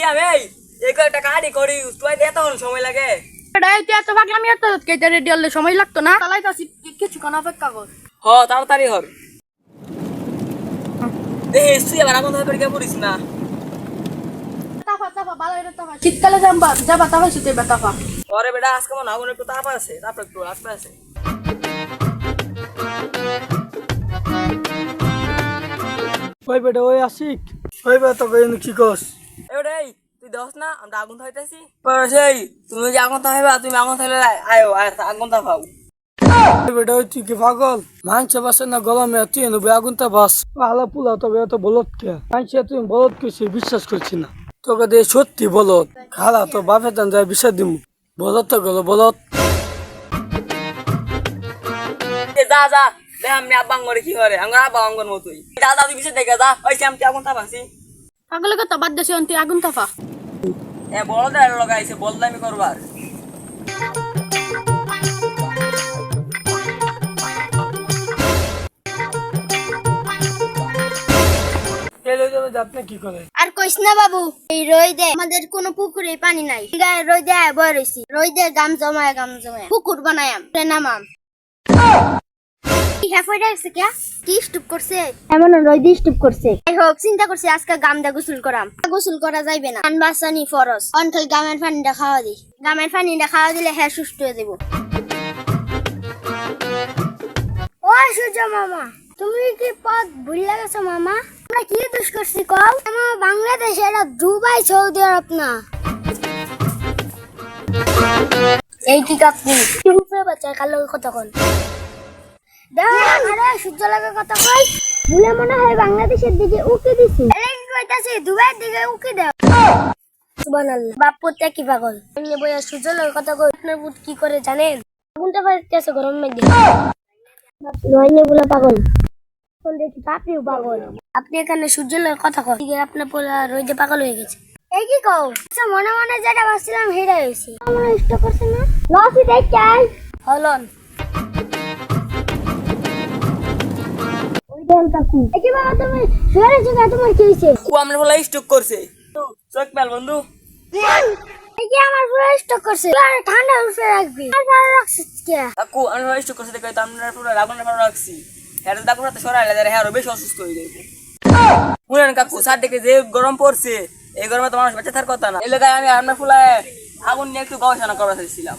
আমি এই কয়েকটা কাটি করি তুই এত সময় লাগে এত পাগলামি এত কেটে রেডি হলে সময় লাগতো না চালাইতাছি কিছুক্ষণ অপেক্ষা কর হ তাড়াতাড়ি হর দেখিস তুই আবার আগুন ধরে পড়ে পড়িস না শীতকালে যাবা তাহলে শীতে বেতাফা পরে বেটা আজকে মনে আগুন একটু তাপ আছে তারপর একটু আসতে আছে ওই বেটা ওই আশিক ওই বেটা তোকে কি কস এবারে তুই দোস না আমরা আগুন থাইতেছি পরে সেই তুমি যে আগুন থাকবা তুমি আগুন থাকলে আয়ো আগুন থাকাও ওই বেটা ওই তুই কি পাগল মাংস বাসে না গলামে তুই এনে আগুনটা বাস আলা পুলা তবে এত বলত কে মাংসে তুই বলত কিছু বিশ্বাস করছি না তোকে দিয়ে সত্যি বলত খালা তো বাপে তান যায় বিশ্বাস দিম বলত তো গেল বলত যা যা দেখ আমি আব্বা আঙ্গরে কি করে আমার আব্বা আঙ্গর মতোই যা যা তুই বিষয় দেখে যা ওই আমি আগুন থাকাছি পাগলে কথা বাদ দেশে তুই আগুন তাফা বলদের লগাইছে বলদামি করবার আপনি কি করে আর কইস না বাবু এই রইদে আমাদের কোনো পুকুরে পানি নাই গায়ে রইদে বয় রইছি রইদে গাম জমায় পুকুর বানায়াম নামাম কি হেফাই রাখছে কে কি স্টুপ করছে এমন রইদে স্টুপ করছে যাই হোক চিন্তা করছি আজকে গাম দা গোসল করাম গোসল করা যাইবে না আনবাসানি ফরস অন্থল গামের পানিটা খাওয়া দি গামের পানিটা খাওয়া দিলে হ্যাঁ সুস্থ হয়ে দেব ও সূর্য মামা তুমি কি পথ ভুলে গেছো মামা আমরা কি দোষ করছি কও আমার বাংলাদেশ এটা দুবাই সৌদি আরব না এই কি কাকু রূপে বাচ্চা কালো কথা কন আরে সূর্য লাগা কথা কই ভুলে মনে হয় বাংলাদেশের দিকে উকি দিছি এই কইতাছি দুবাইয়ের দিকে উকি দাও সুবহানাল্লাহ বাপ পুতে কি পাগল এমনি বইয়া সূর্য লাগা কথা কই আপনার পুত কি করে জানেন আগুনটা ফাইতেছে গরম মধ্যে নয়নি বলে পাগল দেখি আপনিও পাগল আপনি এখানে সূর্যের কথা কন আপনার পোলা রইদে পাগল হয়ে গেছে এই কি কও আচ্ছা মনে মনে যেটা ভাবছিলাম হেরে হয়েছি আমার ইষ্ট করছে না লসি দেখ চাই হলন ওই দেন কাকু এই কি বাবা তুমি শুয়ারে জায়গা তোমার কি হইছে ও আমরা বলা স্টক করছে চোখ মেল বন্ধু এই কি আমার পুরো স্টক করছে আরে ঠান্ডা উঠে রাখবি আর ভালো রাখছিস কি কাকু আমরা স্টক করছে দেখো তো আমরা পুরো আগুন ভালো রাখছি হ্যাঁ দাকু রাতে সরাইলে যারা হ্যাঁ বেশি অসুস্থ হয়ে যাবে শুনেন কাকু সার দেখে যে গরম পড়ছে এই গরমে তো মানুষ বেঁচে থাকার কথা না এই জায়গায় আমি আপনার ফুলায় আগুন নিয়ে একটু গবেষণা করা চাইছিলাম